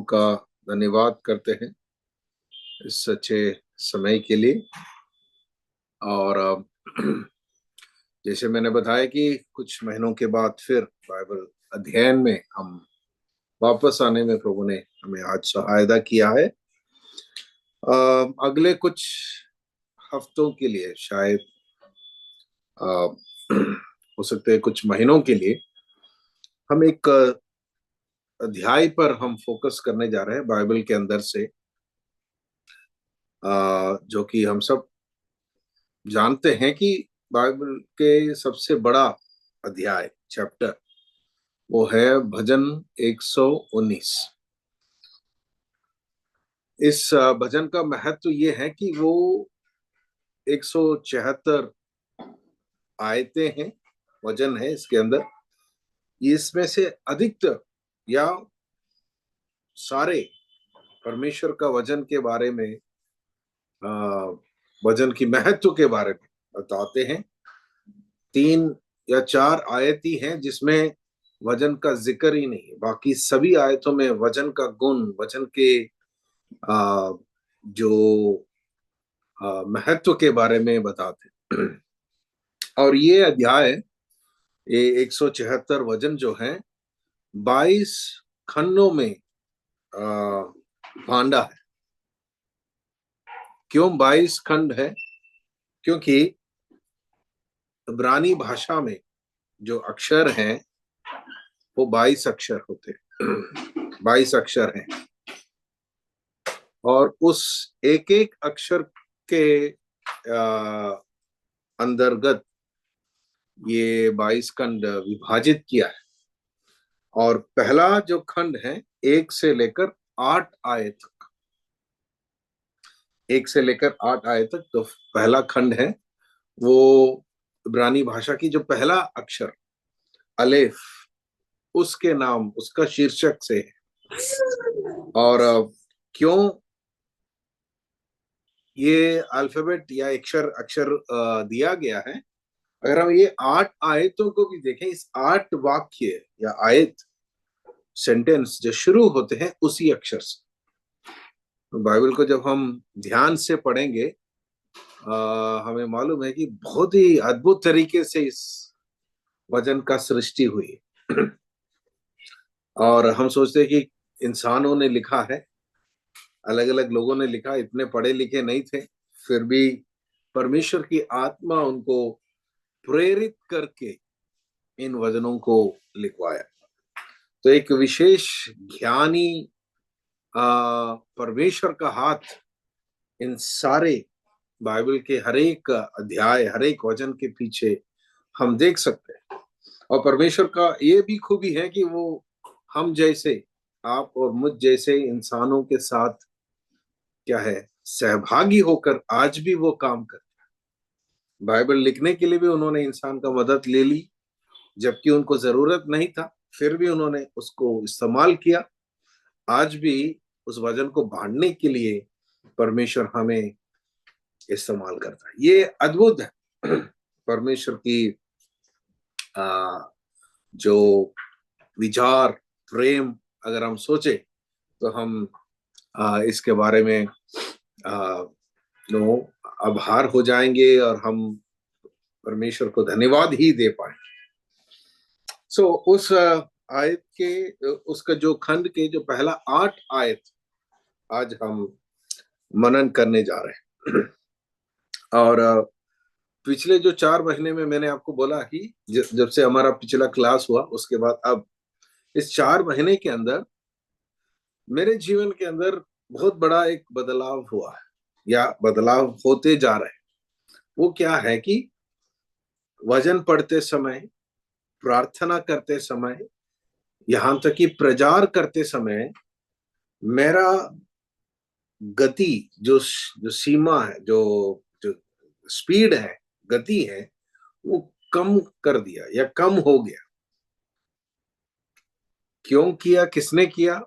का धन्यवाद करते हैं इस अच्छे समय के लिए। और जैसे मैंने बताया कि कुछ महीनों के बाद फिर बाइबल अध्ययन में हम वापस आने में प्रभु ने हमें आज सहायता किया है। अगले कुछ हफ्तों के लिए शायद हो सकते हैं कुछ महीनों के लिए हम एक अध्याय पर हम फोकस करने जा रहे हैं बाइबल के अंदर से, जो कि हम सब जानते हैं कि बाइबल के सबसे बड़ा अध्याय चैप्टर वो है भजन 119। इस भजन का महत्व ये है कि वो 176 आयतें हैं, वचन है इसके अंदर। इसमें से अधिकतर या सारे परमेश्वर का वचन के बारे में, वचन की महत्व के बारे में बताते हैं। 3 या 4 आयती हैं जिसमें वचन का जिक्र ही नहीं है, बाकी सभी आयतों में वचन का गुण, वचन के जो महत्व के बारे में बताते हैं। और ये अध्याय, ये 176 वचन जो है 22 खंडों में बांटा है। क्यों 22 खंड है? क्योंकि इब्रानी भाषा में जो अक्षर हैं वो 22 अक्षर होते हैं, 22 अक्षर हैं। और उस एक एक अक्षर के अंतर्गत ये 22 खंड विभाजित किया है। और पहला जो खंड है 1 से लेकर 8 आयत तक, 1 से लेकर 8 आयत तक तो पहला खंड है। वो इब्रानी भाषा की जो पहला अक्षर अलेफ, उसके नाम, उसका शीर्षक से है। और क्यों ये अल्फाबेट या अक्षर अक्षर दिया गया है? अगर हम ये 8 आयतों को भी देखें, इस 8 वाक्य या आयत, सेंटेंस जो शुरू होते हैं उसी अक्षर से। बाइबल को जब हम ध्यान से पढ़ेंगे, हमें मालूम है कि बहुत ही अद्भुत तरीके से इस वचन का सृष्टि हुई। और हम सोचते हैं कि इंसानों ने लिखा है, अलग अलग लोगों ने लिखा, इतने पढ़े लिखे नहीं थे, फिर भी परमेश्वर की आत्मा उनको प्रेरित करके इन वचनों को लिखवाया। तो एक विशेष ज्ञानी परमेश्वर का हाथ इन सारे बाइबल के हर एक अध्याय, हर एक वचन के पीछे हम देख सकते हैं। और परमेश्वर का ये भी खूबी है कि वो हम जैसे, आप और मुझ जैसे इंसानों के साथ क्या है, सहभागी होकर आज भी वो काम करते हैं। बाइबल लिखने के लिए भी उन्होंने इंसान का मदद ले ली, जबकि उनको जरूरत नहीं था, फिर भी उन्होंने उसको इस्तेमाल किया। आज भी उस वचन को बांटने के लिए परमेश्वर हमें इस्तेमाल करता है। ये अद्भुत है परमेश्वर की जो विचार, प्रेम, अगर हम सोचे तो हम इसके बारे में आभार हो जाएंगे और हम परमेश्वर को धन्यवाद ही दे पाएंगे। सो उस आयत के, उसका जो खंड के जो पहला 8 आयत आज हम मनन करने जा रहे हैं। और पिछले जो 4 महीने में मैंने आपको बोला कि जब से हमारा पिछला क्लास हुआ उसके बाद अब इस 4 महीने के अंदर मेरे जीवन के अंदर बहुत बड़ा एक बदलाव हुआ है, या बदलाव होते जा रहे हैं। वो क्या है कि वचन पढ़ते समय, प्रार्थना करते समय, यहां तक कि प्रचार करते समय मेरा गति, जो सीमा है, जो जो स्पीड है, गति है, वो कम कर दिया या कम हो गया। क्यों किया, किसने किया?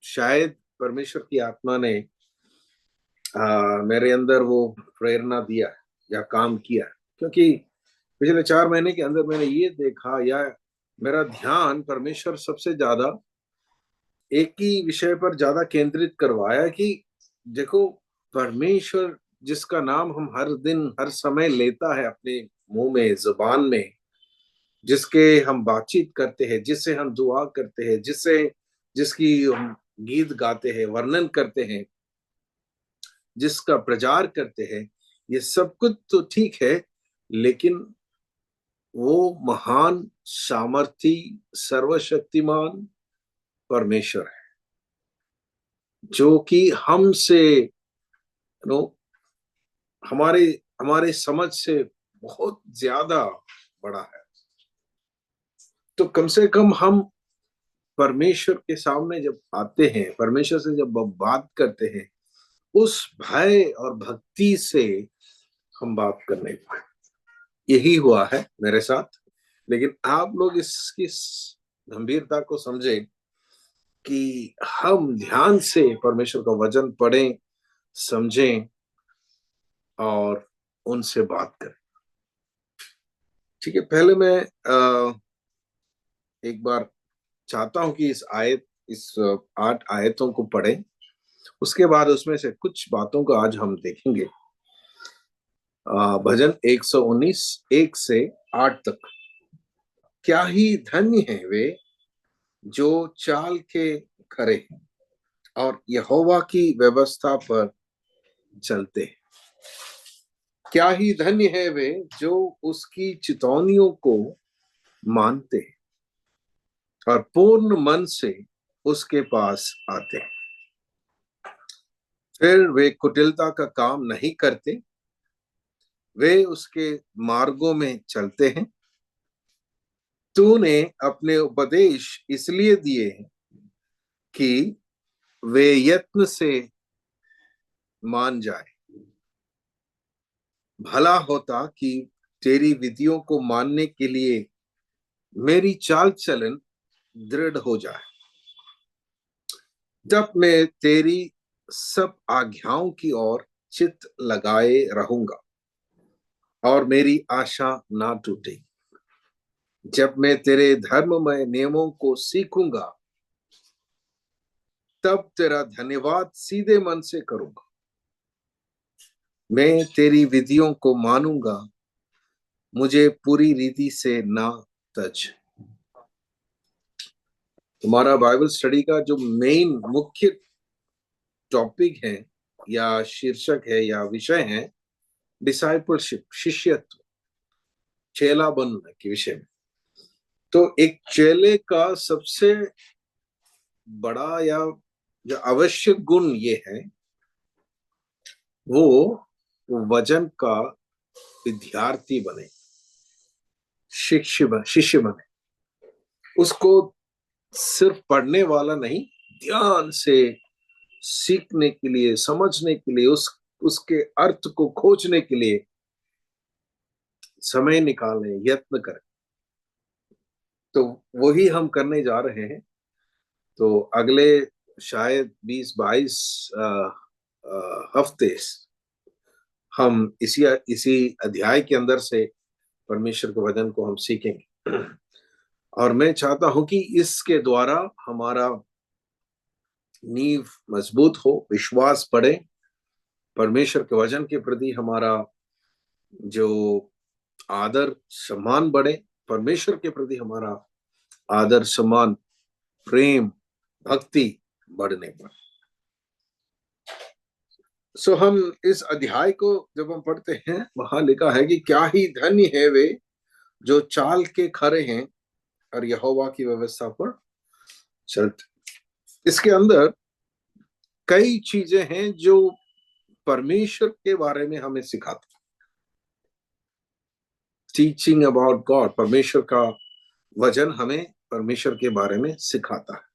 शायद परमेश्वर की आत्मा ने मेरे अंदर वो प्रेरणा दिया या काम किया। क्योंकि पिछले 4 महीने के अंदर मैंने ये देखा, या मेरा ध्यान परमेश्वर सबसे ज्यादा एक ही विषय पर ज्यादा केंद्रित करवाया कि देखो, परमेश्वर जिसका नाम हम हर दिन हर समय लेता है अपने मुंह में, जुबान में, जिसके हम बातचीत करते हैं, जिससे हम दुआ करते हैं, जिसकी हम गीत गाते हैं, वर्णन करते हैं, जिसका प्रचार करते हैं, ये सब कुछ तो ठीक है, लेकिन वो महान, सामर्थी, सर्वशक्तिमान परमेश्वर है, जो कि हमसे नो हमारे हमारे समझ से बहुत ज्यादा बड़ा है। तो कम से कम हम परमेश्वर के सामने जब आते हैं, परमेश्वर से जब बात करते हैं, उस भय और भक्ति से हम बात करने पाए। यही हुआ है मेरे साथ। लेकिन आप लोग इसकी गंभीरता को समझें कि हम ध्यान से परमेश्वर का वचन पढ़ें, समझें और उनसे बात करें। ठीक है, पहले मैं एक बार चाहता हूं कि इस 8 आयतों को पढ़ें, उसके बाद उसमें से कुछ बातों को आज हम देखेंगे। भजन 119 1 से 8 तक। क्या ही धन्य है वे जो चाल के खरे हैं और यहोवा की व्यवस्था पर चलते हैं। क्या ही धन्य है वे जो उसकी चितौनियों को मानते हैं और पूर्ण मन से उसके पास आते हैं। फिर वे कुटिलता का काम नहीं करते, वे उसके मार्गों में चलते हैं। तूने अपने उपदेश इसलिए दिए हैं कि वे यत्न से मान जाए। भला होता कि तेरी विधियों को मानने के लिए मेरी चाल चलन दृढ़ हो जाए। जब मैं तेरी सब आज्ञाओं की ओर चित्त लगाए रहूंगा और मेरी आशा ना टूटे। जब मैं तेरे धर्ममय नियमों को सीखूंगा, तब तेरा धन्यवाद सीधे मन से करूंगा। मैं तेरी विधियों को मानूंगा, मुझे पूरी रीति से ना तज। हमारा बाइबल स्टडी का जो मेन मुख्य टॉपिक है या शीर्षक है या विषय है, डिसाइपलशिप, शिष्यत्व, चेला बनने के विषय में। तो एक चेले का सबसे बड़ा या जो आवश्यक गुण ये है, वो वचन का विद्यार्थी बने, शिष्य बने। उसको सिर्फ पढ़ने वाला नहीं, ध्यान से सीखने के लिए, समझने के लिए, उसके अर्थ को खोजने के लिए समय निकालें, यत्न करें। तो वही हम करने जा रहे हैं। तो अगले शायद 20-22 हफ्ते हम इसी अध्याय के अंदर से परमेश्वर के वचन को हम सीखेंगे। और मैं चाहता हूं कि इसके द्वारा हमारा नींव मजबूत हो, विश्वास बढ़े, परमेश्वर के वचन के प्रति हमारा जो आदर सम्मान बढ़े, परमेश्वर के प्रति हमारा आदर सम्मान, प्रेम, भक्ति बढ़ने पर। सो हम इस अध्याय को जब हम पढ़ते हैं, वहां लिखा है कि क्या ही धन्य है वे जो चाल के खरे हैं और यहोवा की व्यवस्था पर चलते। इसके अंदर कई चीजें हैं जो परमेश्वर के बारे में हमें सिखाते। टीचिंग अबाउट गॉड, परमेश्वर का वचन हमें परमेश्वर के बारे में सिखाता है।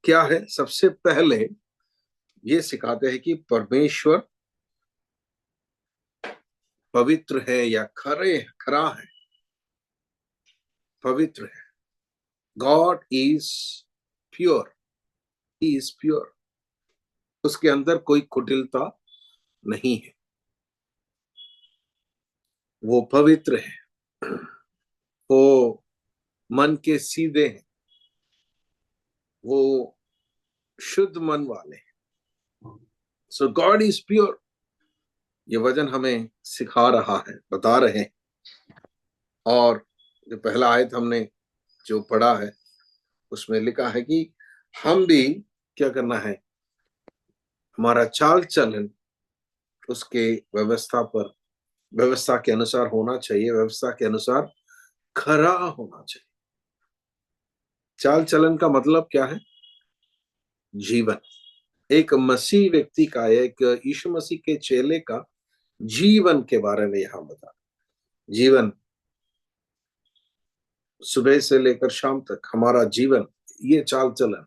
क्या है? सबसे पहले ये सिखाते हैं कि परमेश्वर पवित्र है या खरा है, पवित्र है। God is pure, he is pure. उसके अंदर कोई कुटिलता नहीं है, वो पवित्र है, वो मन के सीधे हैं, वो शुद्ध मन वाले हैं। सो गॉड इज प्योर, ये वचन हमें सिखा रहा है, बता रहे हैं। और जो पहला आयत हमने जो पढ़ा है उसमें लिखा है कि हम भी क्या करना है, हमारा चाल चलन उसके व्यवस्था के अनुसार होना चाहिए, व्यवस्था के अनुसार खरा होना चाहिए। चाल चलन का मतलब क्या है? जीवन। एक मसीह व्यक्ति का, एक यीशु मसीह के चेले का जीवन के बारे में यहां बता। जीवन सुबह से लेकर शाम तक हमारा जीवन, ये चाल चलन।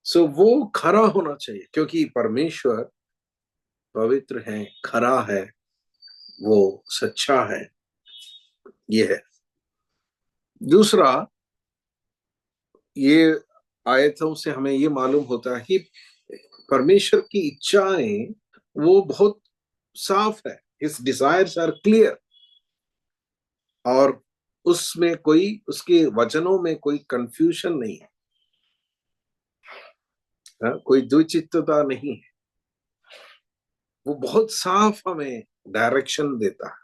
सो वो खरा होना चाहिए, क्योंकि परमेश्वर पवित्र है, खरा है, वो सच्चा है। ये है। दूसरा, ये आयतों से हमें ये मालूम होता है कि परमेश्वर की इच्छाएं वो बहुत साफ है। हिज डिजायर्स आर क्लियर, और उसमें कोई, उसके वचनों में कोई कंफ्यूजन नहीं है, कोई द्विचित्तता नहीं है। वो बहुत साफ हमें डायरेक्शन देता है।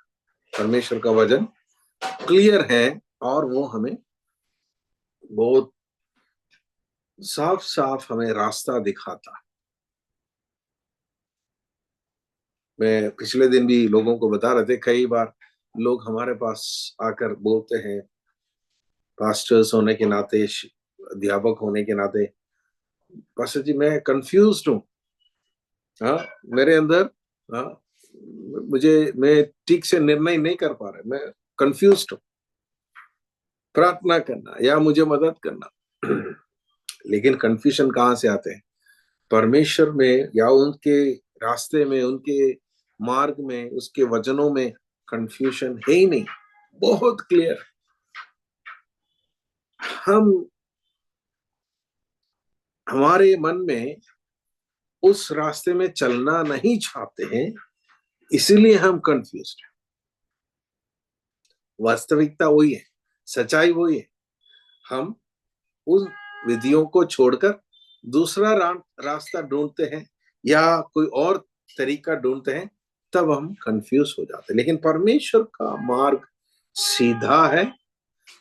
परमेश्वर का वचन क्लियर है और वो हमें बहुत साफ साफ हमें रास्ता दिखाता है। मैं पिछले दिन भी लोगों को बता रहे थे, कई बार लोग हमारे पास आकर बोलते हैं, पास्टर्स होने के नाते, अध्यापक होने के नाते, पास्टर जी मैं कंफ्यूज्ड हूँ, हाँ मेरे अंदर, हाँ मैं ठीक से निर्णय नहीं कर पा रहा, मैं कंफ्यूज्ड हूँ, प्रार्थना करना या मुझे मदद करना। लेकिन कंफ्यूजन कहाँ से आते हैं? परमेश्वर में या उनके रास्ते में, उनके मार्ग में, उसके वचनों में कंफ्यूजन है ही नहीं, बहुत क्लियर। हम हमारे मन में उस रास्ते में चलना नहीं चाहते हैं, इसीलिए हम कंफ्यूज हैं। वास्तविकता वही है, सच्चाई वही है। हम उन विधियों को छोड़कर दूसरा रास्ता ढूंढते हैं या कोई और तरीका ढूंढते हैं, तब हम कंफ्यूज हो जाते हैं। लेकिन परमेश्वर का मार्ग सीधा है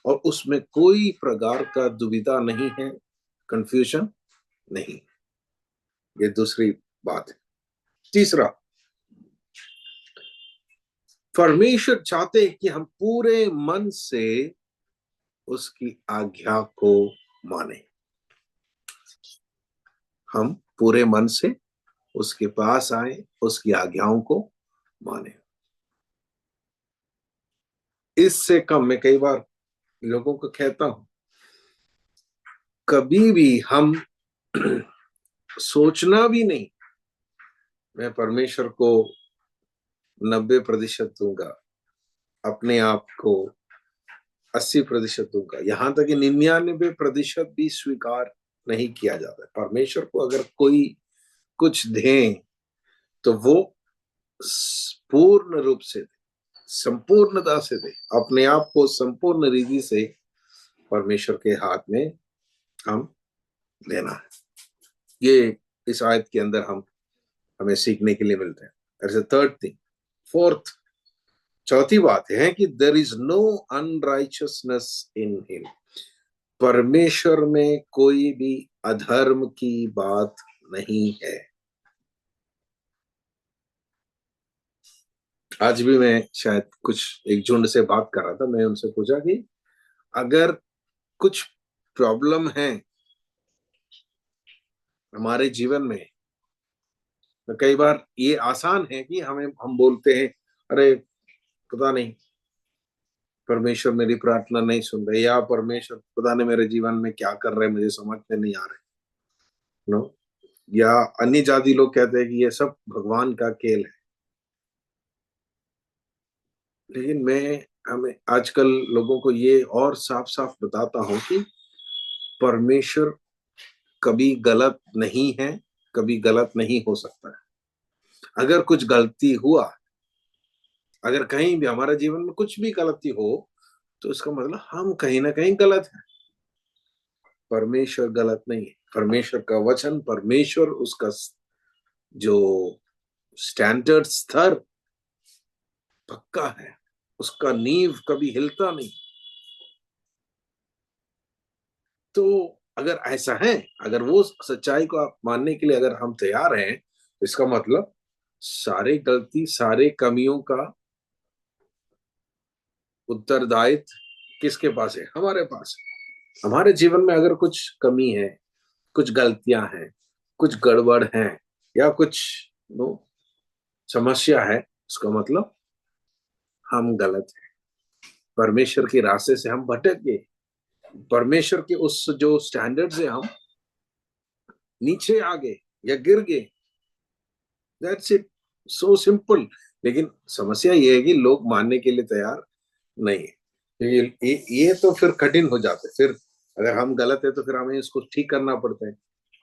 और उसमें कोई प्रकार का दुविधा नहीं है, कंफ्यूजन नहीं। ये दूसरी बात है। तीसरा, परमेश्वर चाहते हैं कि हम पूरे मन से उसकी आज्ञा को माने। हम पूरे मन से उसके पास आए, उसकी आज्ञाओं को माने। इससे कम, मैं कई बार लोगों को कहता हूं, कभी भी हम सोचना भी नहीं मैं परमेश्वर को 90% दूंगा, अपने आप को 80% दूंगा, यहां तक कि 99% भी स्वीकार नहीं किया जाता। परमेश्वर को अगर कोई कुछ दे तो वो पूर्ण रूप से दे, संपूर्णता से दे, अपने आप को संपूर्ण रीति से परमेश्वर के हाथ में हम लेना है। ये इस आयत के अंदर हमें सीखने के लिए मिलते हैं। थर्ड थिंग, फोर्थ, चौथी बात है कि there is no unrighteousness in him. परमेश्वर में कोई भी अधर्म की बात नहीं है। आज भी मैं शायद कुछ एक झुंड से बात कर रहा था, मैं उनसे पूछा कि अगर कुछ प्रॉब्लम है हमारे जीवन में, तो कई बार ये आसान है कि हम बोलते हैं, अरे पता नहीं परमेश्वर मेरी प्रार्थना नहीं सुन रहे, या परमेश्वर पता नहीं मेरे जीवन में क्या कर रहे, मुझे समझ में नहीं आ रहे, नो। या अन्य जाति लोग कहते हैं कि ये सब भगवान का खेल है। लेकिन मैं हमें आजकल लोगों को ये और साफ साफ बताता हूं कि परमेश्वर कभी गलत नहीं है, कभी गलत नहीं हो सकता है। अगर कुछ गलती हुआ, अगर कहीं भी हमारे जीवन में कुछ भी गलती हो, तो इसका मतलब हम कहीं ना कहीं गलत है। परमेश्वर गलत नहीं है। परमेश्वर का वचन, परमेश्वर उसका जो स्टैंडर्ड स्तर पक्का है, उसका नींव कभी हिलता नहीं। तो अगर ऐसा है, अगर वो सच्चाई को आप मानने के लिए अगर हम तैयार हैं, तो इसका मतलब सारे गलती, सारे कमियों का उत्तरदायित्व किसके पास है? हमारे पास। हमारे जीवन में अगर कुछ कमी है, कुछ गलतियां हैं, कुछ गड़बड़ है, या कुछ नो समस्या है, उसका मतलब हम गलत हैं, परमेश्वर के रास्ते से हम भटक गए, परमेश्वर के उस जो स्टैंडर्ड से हम नीचे आ गए या गिर गए। That's it, so simple. लेकिन समस्या ये है कि लोग मानने के लिए तैयार नहीं है। तो ये तो फिर कठिन हो जाते। फिर अगर हम गलत है तो फिर हमें इसको ठीक करना पड़ता है,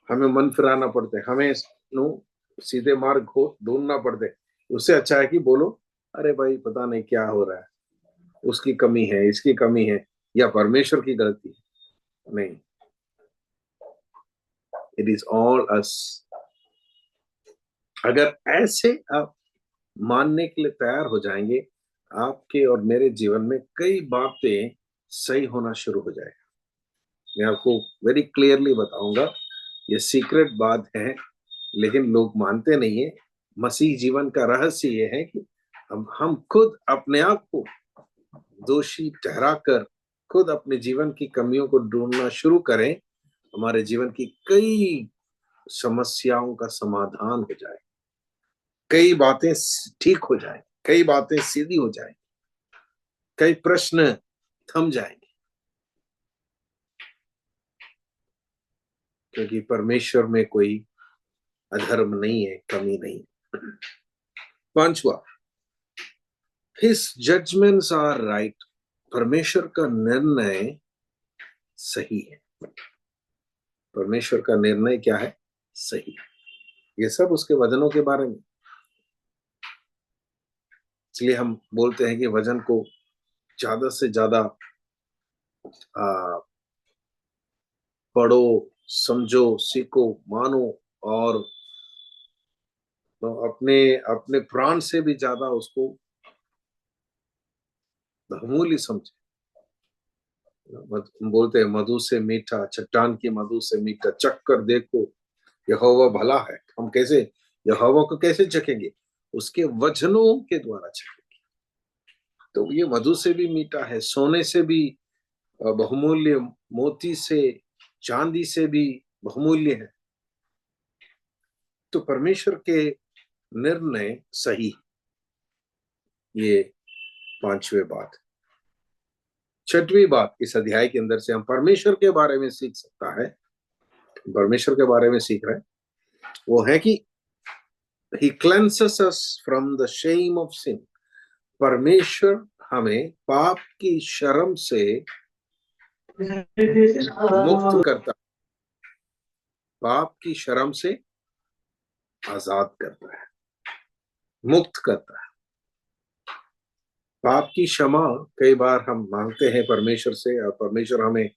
हमें मन फिराना पड़ता है, हमें नो सीधे मार्ग को ढूंढना पड़ता है। उससे अच्छा है कि बोलो, अरे भाई पता नहीं क्या हो रहा है, उसकी कमी है, इसकी कमी है, या परमेश्वर की गलती है। नहीं, इट इज ऑल अस। अगर ऐसे आप मानने के लिए तैयार हो जाएंगे, आपके और मेरे जीवन में कई बातें सही होना शुरू हो जाएगा। मैं आपको वेरी क्लियरली बताऊंगा, ये सीक्रेट बात है, लेकिन लोग मानते नहीं है। मसीह जीवन का रहस्य ये है कि हम खुद अपने आप को दोषी ठहराकर खुद अपने जीवन की कमियों को ढूंढना शुरू करें, हमारे जीवन की कई समस्याओं का समाधान हो जाए, कई बातें ठीक हो जाए, कई बातें सीधी हो जाए, कई प्रश्न थम जाएंगे, क्योंकि परमेश्वर में कोई अधर्म नहीं है, कमी नहीं है। पांचवा, हिज जजमेंट्स आर राइट। परमेश्वर का निर्णय सही है। परमेश्वर का निर्णय क्या है? सही है। ये सब उसके वचनों के बारे में। इसलिए हम बोलते हैं कि वचन को ज्यादा से ज्यादा पढ़ो, समझो, सीखो, मानो, और तो अपने अपने प्राण से भी ज्यादा उसको बहुमूल्य समझे। हम बोलते हैं मधु से मीठा, चट्टान की मधु से मीठा, चख कर देखो यहोवा भला है। हम कैसे यहोवा को कैसे चखेंगे? उसके वचनों के द्वारा चखेंगे। तो ये मधु से भी मीठा है, सोने से भी बहुमूल्य, मोती से, चांदी से भी बहुमूल्य है। तो परमेश्वर के निर्णय सही। ये पांचवी बात। छठवीं बात इस अध्याय के अंदर से हम परमेश्वर के बारे में सीख सकता है, परमेश्वर के बारे में सीख रहे हैं, वो है कि he cleanses us from the shame of sin। परमेश्वर हमें पाप की शर्म से मुक्त करता, पाप की शर्म से आजाद करता है, मुक्त करता है। पाप की क्षमा कई बार हम मांगते हैं परमेश्वर से, और परमेश्वर हमें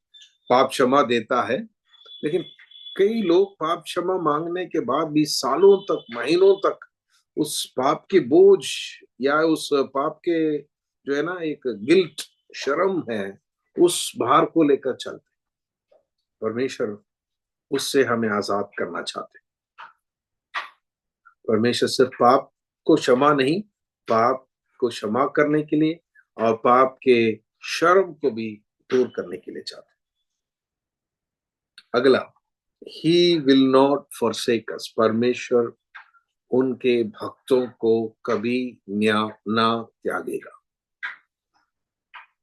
पाप क्षमा देता है। लेकिन कई लोग पाप क्षमा मांगने के बाद भी सालों तक, महीनों तक उस पाप की बोझ या उस पाप के जो है ना एक गिल्ट, शर्म है, उस भार को लेकर चलते। परमेश्वर उससे हमें आजाद करना चाहते। परमेश्वर सिर्फ पाप को क्षमा नहीं, पाप को क्षमा करने के लिए और पाप के शर्म को भी दूर करने के लिए चाहते। अगला, he will not forsake us। परमेश्वर उनके भक्तों को कभी ना त्यागेगा।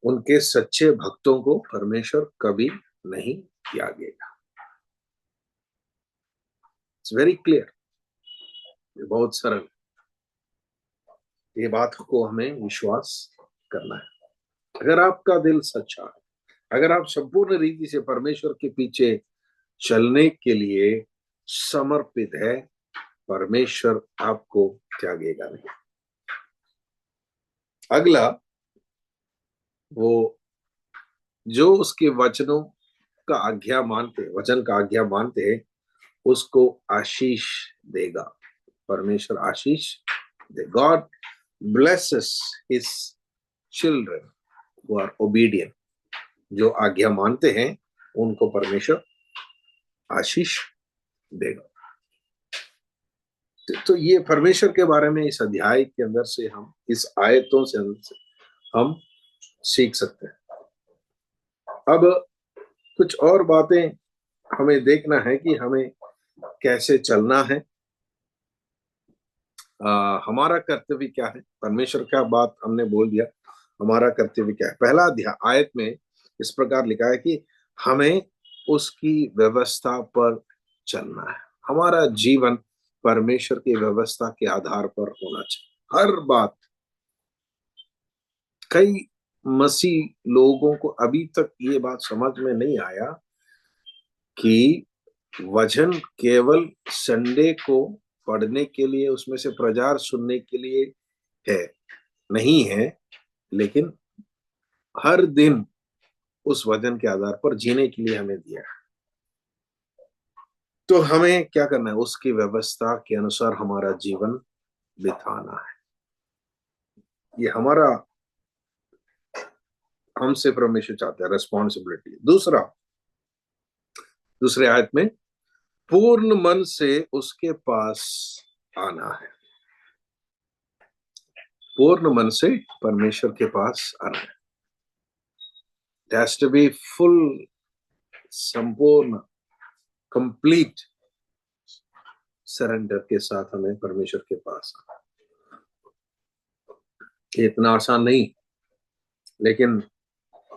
उनके सच्चे भक्तों को परमेश्वर कभी नहीं त्यागेगा। इट्स वेरी क्लियर, बहुत सरल। ये बात को हमें विश्वास करना है। अगर आपका दिल सच्चा है, अगर आप संपूर्ण रीति से परमेश्वर के पीछे चलने के लिए समर्पित है, परमेश्वर आपको त्यागेगा नहीं। अगला, वो जो उसके वचनों का आज्ञा मानते, वचन का आज्ञा मानते हैं, उसको आशीष देगा। परमेश्वर आशीष दे। God blesses his children who are obedient। जो आज्ञा मानते हैं उनको परमेश्वर आशीष देगा। तो ये परमेश्वर के बारे में इस अध्याय के अंदर से हम, इस आयतों से हम सीख सकते हैं। अब कुछ और बातें हमें देखना है कि हमें कैसे चलना है, हमारा कर्तव्य क्या है। परमेश्वर का बात हमने बोल दिया, हमारा कर्तव्य क्या है। पहला अध्याय आयत में इस प्रकार लिखा है कि हमें उसकी व्यवस्था पर चलना है। हमारा जीवन परमेश्वर की व्यवस्था के आधार पर होना चाहिए, हर बात। कई मसीह लोगों को अभी तक ये बात समझ में नहीं आया कि वचन केवल संडे को पढ़ने के लिए, उसमें से प्रचार सुनने के लिए है, नहीं है, लेकिन हर दिन उस वचन के आधार पर जीने के लिए हमें दिया है। तो हमें क्या करना है, उसकी व्यवस्था के अनुसार हमारा जीवन बिताना है। ये हमारा, हमसे परमेश्वर चाहता है, रेस्पॉन्सिबिलिटी। दूसरे आयत में पूर्ण मन से उसके पास आना है। पूर्ण मन से परमेश्वर के पास आना है। It has to be full, संपूर्ण, कंप्लीट सरेंडर के साथ हमें परमेश्वर के पास आना। इतना आसान नहीं, लेकिन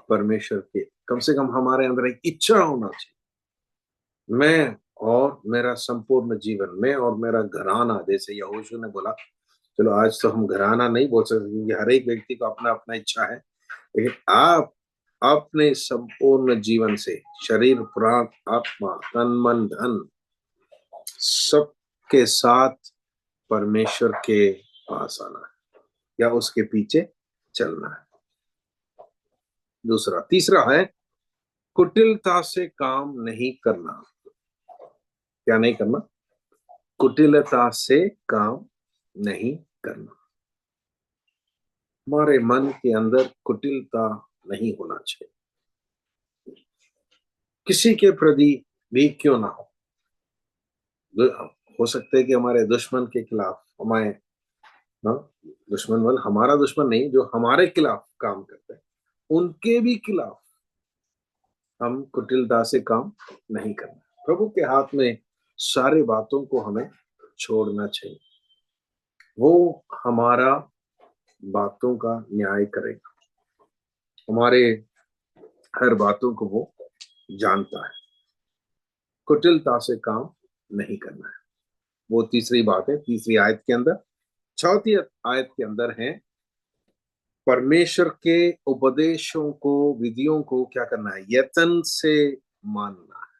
परमेश्वर के, कम से कम हमारे अंदर एक इच्छा होना चाहिए। मैं और मेरा संपूर्ण जीवन, मैं और मेरा घराना, जैसे यहोशू ने बोला, चलो आज तो हम घराना नहीं बोल सकते क्योंकि हर एक व्यक्ति को अपना अपना इच्छा है, लेकिन आप अपने संपूर्ण जीवन से, शरीर, प्राण, आत्मा, तन, मन, धन, सबके साथ परमेश्वर के पास आना है या उसके पीछे चलना है। तीसरा है कुटिलता से काम नहीं करना। क्या नहीं करना? कुटिलता से काम नहीं करना। हमारे मन के अंदर कुटिलता नहीं होना चाहिए, किसी के प्रति भी क्यों ना हो सकता है कि हमारे दुश्मन के खिलाफ, हमारे दुश्मन वाल हमारा दुश्मन नहीं, जो हमारे खिलाफ काम करते हैं उनके भी खिलाफ हम कुटिलता से काम नहीं करना। प्रभु के हाथ में सारे बातों को हमें छोड़ना चाहिए। वो हमारा बातों का न्याय करेगा, हमारे हर बातों को वो जानता है। कुटिलता से काम नहीं करना है। वो तीसरी बात है, तीसरी आयत के अंदर। चौथी आयत के अंदर है परमेश्वर के उपदेशों को, विधियों को क्या करना है? यत्न से मानना है।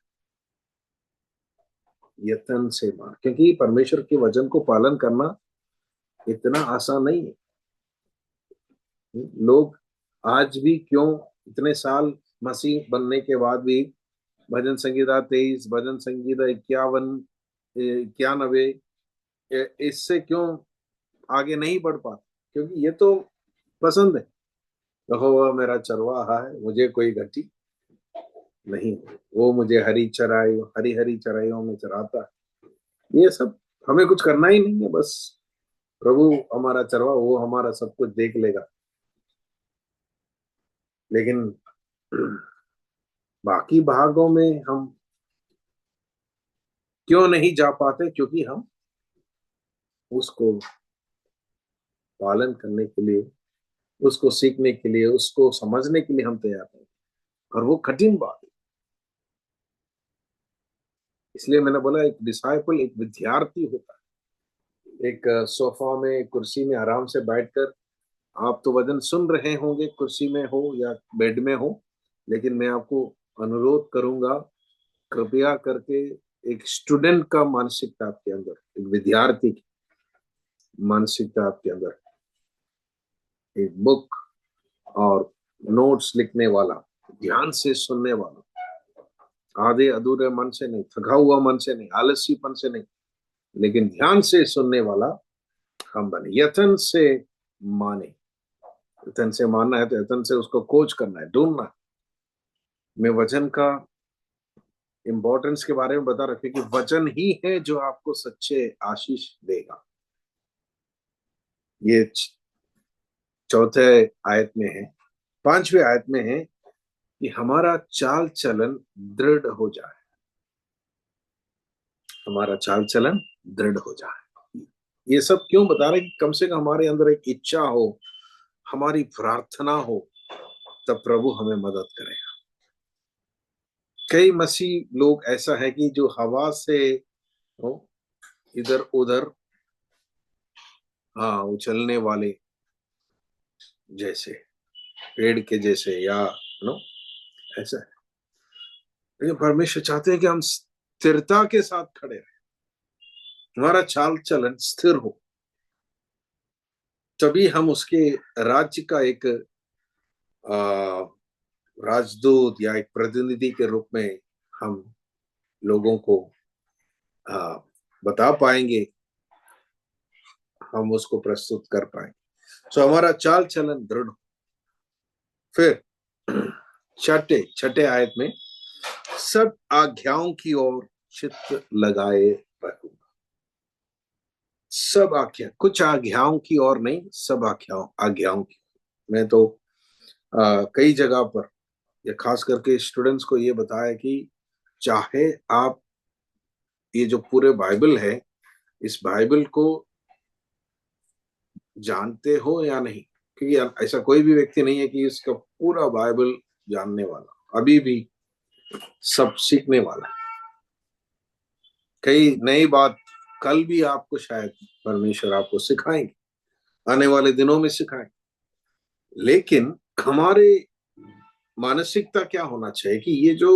यत्न से मान, क्योंकि परमेश्वर के वचन को पालन करना इतना आसान नहीं है। लोग आज भी क्यों इतने साल मसीह बनने के बाद भी भजन संगीता 23, भजन संगीता 51, 91, इससे क्यों आगे नहीं बढ़ पाते? क्योंकि ये तो पसंद है, यहोवा मेरा चरवाहा है, मुझे कोई घटी नहीं, वो मुझे हरी हरी चराइयों में चराता है। ये सब हमें कुछ करना ही नहीं है, बस प्रभु हमारा चरवा, वो हमारा सब कुछ देख लेगा। लेकिन बाकी भागों में हम क्यों नहीं जा पाते? क्योंकि हम उसको पालन करने के लिए, उसको सीखने के लिए, उसको समझने के लिए हम तैयार नहीं, और वो कठिन बात है। इसलिए मैंने बोला एक डिसाइपल, एक विद्यार्थी होता है। एक सोफा में, कुर्सी में आराम से बैठकर आप तो वचन सुन रहे होंगे, कुर्सी में हो या बेड में हो, लेकिन मैं आपको अनुरोध करूंगा, कृपया करके एक स्टूडेंट का मानसिकता आपके अंदर, एक विद्यार्थी की मानसिकता आपके अंदर, एक बुक और नोट्स लिखने वाला, ध्यान से सुनने वाला, आधे अधूरे मन से नहीं, थका हुआ मन से नहीं, आलसीपन से नहीं, लेकिन ध्यान से सुनने वाला हम बने, यत्न से माने। यत्न से मानना है तो यत्न से उसको खोज करना है, ढूंढना है। मैं वचन का इंपॉर्टेंस के बारे में बता रखे कि वचन ही है जो आपको सच्चे आशीष देगा। ये चौथे आयत में है, पांचवें आयत में है कि हमारा चाल चलन दृढ़ हो जाए, हमारा चाल चलन दृढ़ हो जाए। ये सब क्यों बता रहे कि कम से कम हमारे अंदर एक इच्छा हो, हमारी प्रार्थना हो, तब प्रभु हमें मदद करेगा। कई मसीह लोग ऐसा है कि जो हवा से इधर उधर उछलने वाले जैसे, पेड़ के जैसे, या नो ऐसा है। लेकिन परमेश्वर चाहते हैं कि हम स्थिरता के साथ खड़े रहें, हमारा चाल चलन स्थिर हो, तभी हम उसके राज्य का एक राजदूत या एक प्रतिनिधि के रूप में हम लोगों को बता पाएंगे, हम उसको प्रस्तुत कर पाएंगे। तो हमारा चाल चलन दृढ़। फिर छठे आयत में, सब आज्ञाओं की ओर चित्त लगाए रखूंगा। सब आज्ञा, कुछ आज्ञाओं की ओर नहीं, सब आज्ञाओं की। मैं तो कई जगह पर, या खास करके स्टूडेंट्स को ये बताया कि चाहे आप ये जो पूरे बाइबल है, इस बाइबल को जानते हो या नहीं, क्योंकि ऐसा कोई भी व्यक्ति नहीं है कि इसका पूरा बाइबल जानने वाला, अभी भी सब सीखने वाला है। कई नई बात कल भी आपको शायद परमेश्वर आपको सिखाएंगे, आने वाले दिनों में सिखाएंगे। लेकिन हमारे मानसिकता क्या होना चाहिए कि ये जो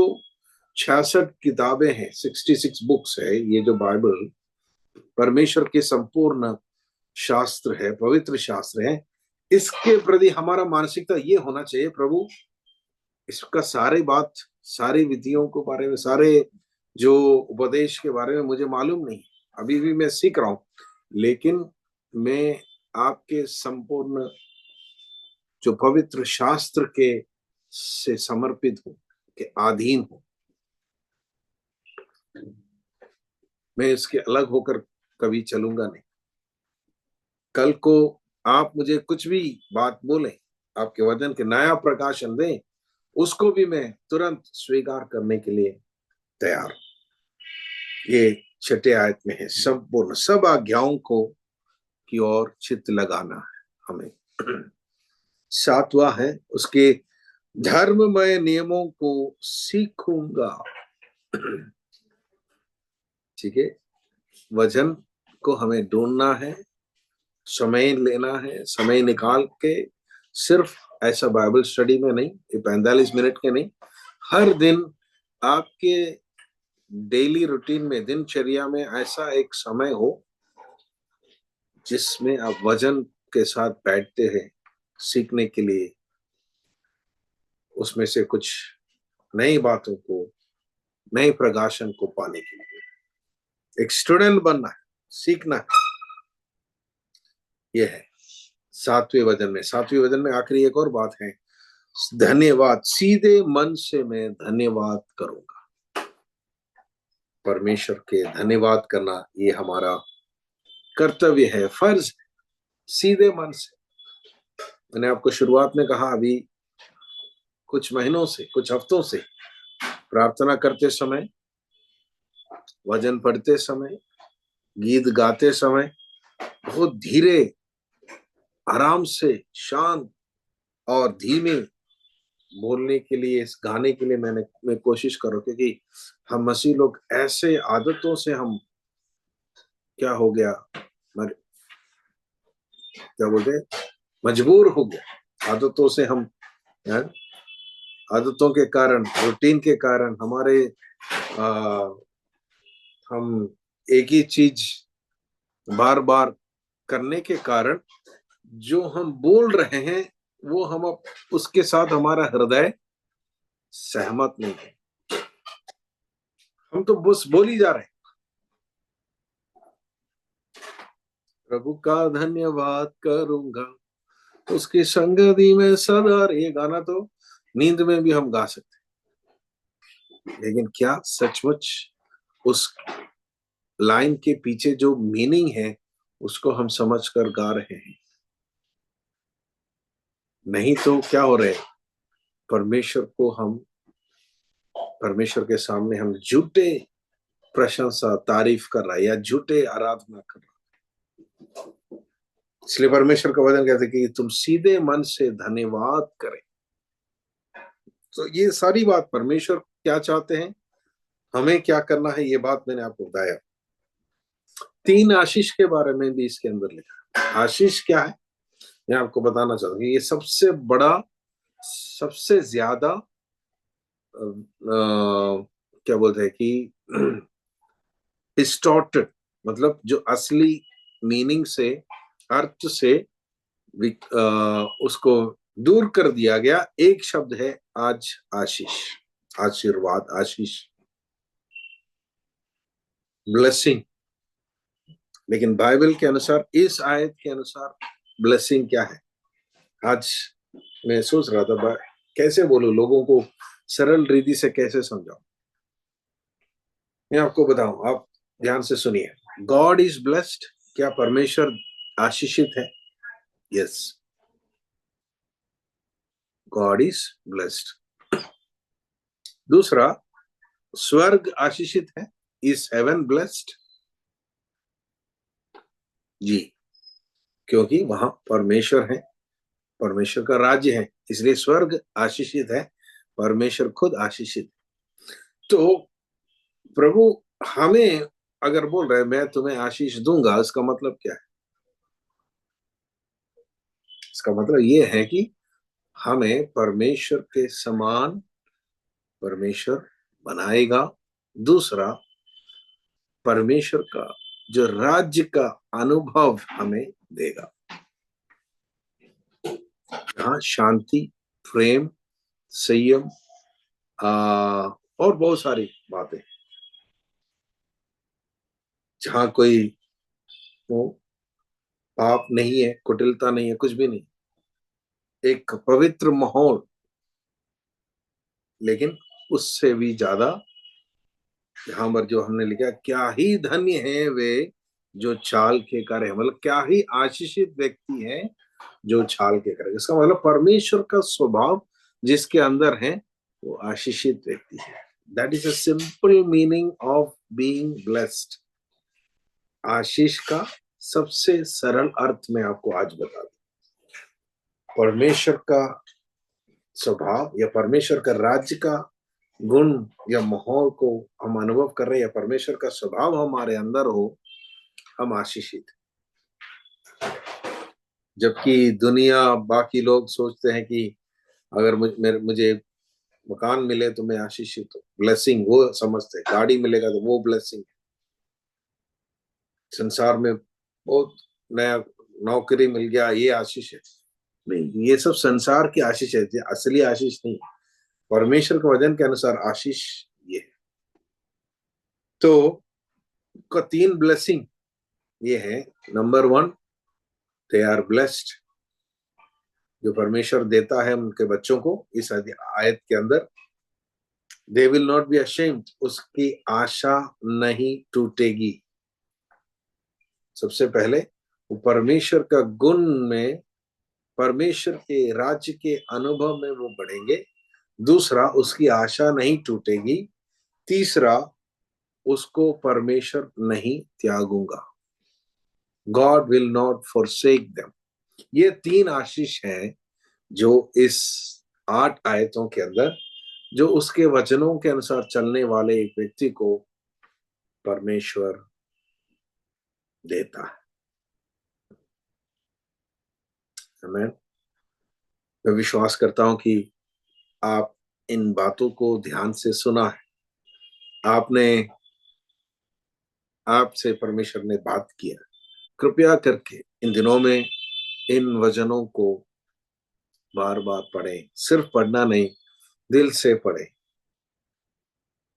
66 किताबें हैं, 66 बुक्स है, ये जो बाइबल परमेश्वर के संपूर्ण शास्त्र है, पवित्र शास्त्र है, इसके प्रति हमारा मानसिकता ये होना चाहिए, प्रभु इसका सारे बात, सारी विधियों के बारे में, सारे जो उपदेश के बारे में मुझे मालूम नहीं, अभी भी मैं सीख रहा हूं, लेकिन मैं आपके संपूर्ण जो पवित्र शास्त्र के से समर्पित हूं, के अधीन हूं। मैं इसके अलग होकर कभी चलूंगा नहीं। कल को आप मुझे कुछ भी बात बोलें, आपके वचन के नया प्रकाशन दें, उसको भी मैं तुरंत स्वीकार करने के लिए तैयार हूं। ये छठे आयत में है, संपूर्ण सब आज्ञाओं को की ओर चित्त लगाना है हमें। सातवां है, उसके धर्ममय नियमों को सीखूंगा। ठीक है, वचन को हमें ढूंढना है, समय लेना है, समय निकाल के, सिर्फ ऐसा बाइबल स्टडी में नहीं, 45 मिनट के नहीं, हर दिन आपके डेली रूटीन में, दिनचर्या में ऐसा एक समय हो जिसमें आप वचन के साथ बैठते हैं सीखने के लिए, उसमें से कुछ नई बातों को, नए प्रकाशन को पाने के लिए। एक स्टूडेंट बनना है, सीखना है, यह है सातवें वचन में आखिरी एक और बात है, धन्यवाद। सीधे मन से मैं धन्यवाद करूंगा। परमेश्वर के धन्यवाद करना ये हमारा कर्तव्य है, फर्ज है, सीधे मन से। मैंने आपको शुरुआत में कहा, अभी कुछ महीनों से, कुछ हफ्तों से प्रार्थना करते समय, वचन पढ़ते समय, गीत गाते समय बहुत धीरे, आराम से, शांत और धीमे बोलने के लिए, इस गाने के लिए मैं कोशिश करूं, क्योंकि हम मसीह लोग ऐसे आदतों से हम क्या हो गया, क्या बोलते, मजबूर हो गया आदतों से। हम आदतों के कारण, रूटीन के कारण, हमारे हम एक ही चीज बार बार करने के कारण जो हम बोल रहे हैं वो हम उसके साथ हमारा हृदय सहमत नहीं है। हम तो बस बोल ही जा रहे हैं, प्रभु का धन्यवाद करूंगा, उसकी संगति में सदा। ये गाना तो नींद में भी हम गा सकते हैं, लेकिन क्या सचमुच उस लाइन के पीछे जो मीनिंग है उसको हम समझ कर गा रहे हैं? नहीं तो क्या हो रहे हैं, परमेश्वर के सामने हम झूठे प्रशंसा तारीफ कर रहा है या झूठे आराधना कर रहा है। इसलिए परमेश्वर का वचन कहते हैं कि तुम सीधे मन से धन्यवाद करें। तो ये सारी बात परमेश्वर क्या चाहते हैं, हमें क्या करना है, ये बात मैंने आपको बताया। 3 आशीष के बारे में भी इसके अंदर लिखा है। आशीष क्या है मैं आपको बताना चाहूंगा। ये सबसे बड़ा, सबसे ज्यादा क्या बोलते हैं कि डिस्टॉर्टेड, मतलब जो असली मीनिंग से, अर्थ से उसको दूर कर दिया गया एक शब्द है आज आशीष, आशीर्वाद, आशीष, ब्लेसिंग। लेकिन बाइबल के अनुसार, इस आयत के अनुसार ब्लेसिंग क्या है? आज मैं सोच रहा था कैसे बोलूं, लोगों को सरल रीति से कैसे समझाऊं। मैं आपको बताऊं, आप ध्यान से सुनिए। गॉड इज ब्लेस्ड, क्या परमेश्वर आशीषित है? Yes, God is blessed. दूसरा, स्वर्ग आशीषित है। Is heaven blessed? जी, क्योंकि वहां परमेश्वर है, परमेश्वर का राज्य है, इसलिए स्वर्ग आशीषित है, परमेश्वर खुद आशीषित। तो प्रभु हमें अगर बोल रहे मैं तुम्हें आशीष दूंगा, इसका मतलब क्या है? इसका मतलब ये है कि हमें परमेश्वर के समान परमेश्वर बनाएगा। दूसरा, परमेश्वर का जो राज्य का अनुभव हमें देगा, जहां शांति, प्रेम, संयम और बहुत सारी बातें, जहां कोई वो पाप नहीं है, कुटिलता नहीं है, कुछ भी नहीं, एक पवित्र माहौल। लेकिन उससे भी ज्यादा यहाँ पर जो हमने लिखा, क्या ही धन्य है वे जो छाल के करे, मतलब क्या ही आशीषित व्यक्ति है जो छाल के करे। इसका मतलब परमेश्वर का स्वभाव जिसके अंदर है वो आशीषित व्यक्ति है। That is a simple meaning of being blessed. आशीष का सबसे सरल अर्थ मैं आपको आज बता दूं। परमेश्वर का स्वभाव या परमेश्वर का राज्य का गुण या माहौल को हम अनुभव कर रहे हैं, या परमेश्वर का स्वभाव हमारे अंदर हो, हम आशीषित। जबकि दुनिया, बाकी लोग सोचते हैं कि अगर मुझे मकान मिले तो मैं आशीषित हूँ, ब्लेसिंग वो समझते हैं, गाड़ी मिलेगा तो वो ब्लेसिंग है, संसार में बहुत नया नौकरी मिल गया ये आशीष है। नहीं, ये सब संसार की आशीष है, असली आशीष नहीं। परमेश्वर के वचन के अनुसार आशीष ये है। तो का 3 ब्लेसिंग ये है। नंबर 1, दे आर ब्लेस्ड, जो परमेश्वर देता है उनके बच्चों को इस आयत के अंदर। They will not be ashamed, उसकी आशा नहीं टूटेगी। सबसे पहले वो परमेश्वर का गुण में, परमेश्वर के राज्य के अनुभव में वो बढ़ेंगे। दूसरा, उसकी आशा नहीं टूटेगी। तीसरा, उसको परमेश्वर नहीं त्यागूंगा, God will not forsake them। ये 3 आशीष हैं जो इस 8 आयतों के अंदर, जो उसके वचनों के अनुसार चलने वाले एक व्यक्ति को परमेश्वर देता है। मैं विश्वास करता हूं कि आप इन बातों को ध्यान से सुना है, आपने, आपसे परमेश्वर ने बात किया। कृपया करके इन दिनों में इन वचनों को बार बार पढ़ें। सिर्फ पढ़ना नहीं, दिल से पढ़ें।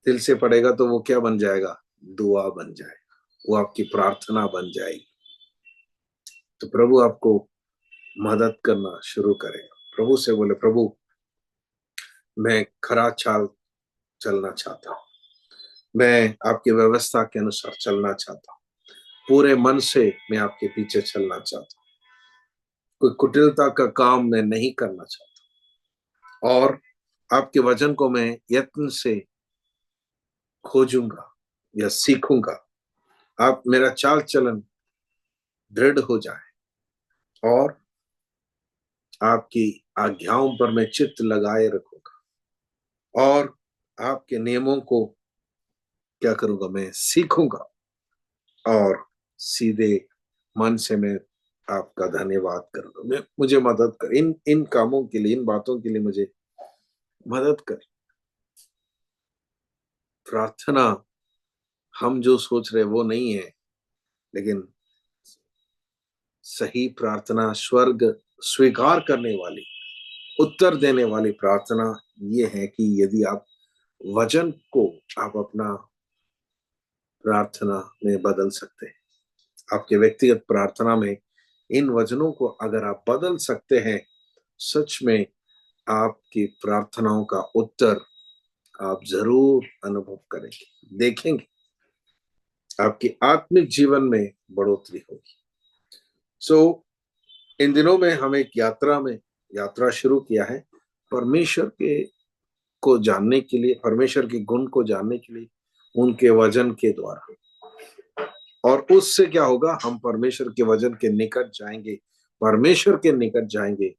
दिल से पढ़ेगा तो वो क्या बन जाएगा? दुआ बन जाएगा, वो आपकी प्रार्थना बन जाएगी। तो प्रभु आपको मदद करना शुरू करेगा। प्रभु से बोले, प्रभु मैं खरा चाल चलना चाहता हूँ, मैं आपकी व्यवस्था के अनुसार चलना चाहता हूँ, पूरे मन से मैं आपके पीछे चलना चाहता हूँ, कोई कुटिलता का काम मैं नहीं करना चाहता, और आपके वचन को मैं यत्न से खोजूंगा या सीखूंगा। आप मेरा चाल चलन दृढ़ हो जाए और आपकी आज्ञाओं पर मैं चित्त लगाए रखूंगा, और आपके नियमों को क्या करूंगा? मैं सीखूंगा, और सीधे मन से मैं आपका धन्यवाद करूंगा। मैं मुझे मदद कर, इन इन कामों के लिए, इन बातों के लिए मुझे मदद कर। प्रार्थना हम जो सोच रहे वो नहीं है, लेकिन सही प्रार्थना, स्वर्ग स्वीकार करने वाली, उत्तर देने वाली प्रार्थना ये है कि यदि आप वचन को आप अपना प्रार्थना में बदल सकते हैं, आपके व्यक्तिगत प्रार्थना में इन वचनों को अगर आप बदल सकते हैं, सच में आपकी प्रार्थनाओं का उत्तर आप जरूर अनुभव करेंगे, देखेंगे। आपकी आत्मिक जीवन में बढ़ोतरी होगी। इन दिनों में हम एक यात्रा शुरू किया है, परमेश्वर के को जानने के लिए, परमेश्वर के गुण को जानने के लिए, उनके वचन के द्वारा। और उससे क्या होगा? हम परमेश्वर के वचन के निकट जाएंगे, परमेश्वर के निकट जाएंगे।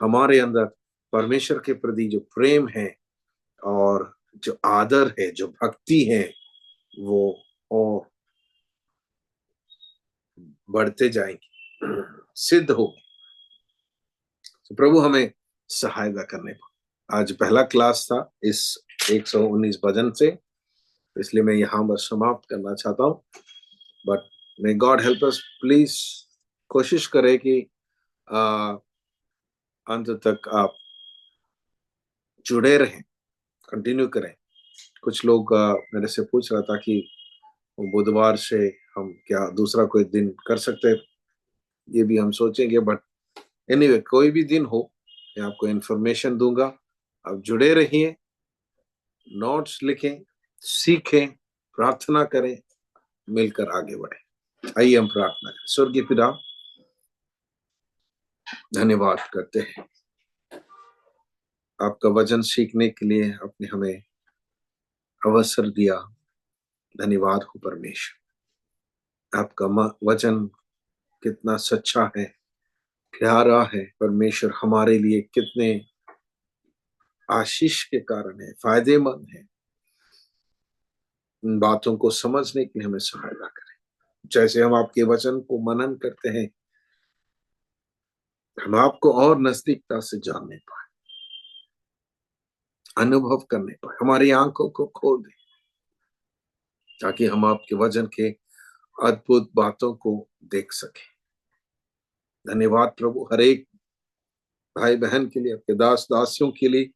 हमारे अंदर परमेश्वर के प्रति जो प्रेम है और जो आदर है, जो भक्ति है, वो और बढ़ते जाएंगे, सिद्ध होगी। तो प्रभु हमें सहायता करने को। आज पहला क्लास था इस 119 भजन से, इसलिए मैं यहाँ बस समाप्त करना चाहता हूँ। But may God help us. Please कोशिश करें कि अंत तक आप जुड़े रहें, कंटिन्यू करें। कुछ लोग मेरे से पूछ रहा था कि बुधवार से हम क्या दूसरा कोई दिन कर सकते हैं, ये भी हम सोचेंगे। बट एनीवे, कोई भी दिन हो, मैं आपको इन्फॉर्मेशन दूंगा। आप जुड़े रहिए, नोट्स लिखें, सीखें, प्रार्थना करें, मिलकर आगे बढ़े। आइए हम प्रार्थना करें। स्वर्गीय पिता, धन्यवाद करते हैं आपका वचन सीखने के लिए आपने हमें अवसर दिया। धन्यवाद हो परमेश्वर। आपका वचन कितना सच्चा है, प्यारा है परमेश्वर, हमारे लिए कितने आशीष के कारण है, फायदेमंद है। इन बातों को समझने के लिए हमें सहायता करें। जैसे हम आपके वचन को मनन करते हैं, हम आपको और नजदीकता से जानने पाए, अनुभव करने पाए। हमारी आंखों को खोल दे ताकि हम आपके वचन के अद्भुत बातों को देख सके। धन्यवाद प्रभु, हर एक भाई बहन के लिए, आपके दास दासियों के लिए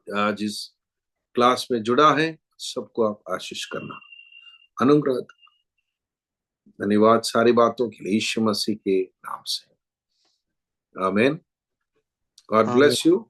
आज इस क्लास में जुड़ा है, सबको आप आशीष करना, अनुग्रह। धन्यवाद सारी बातों के लिए यीशु मसीह के नाम से, आमीन। God bless you.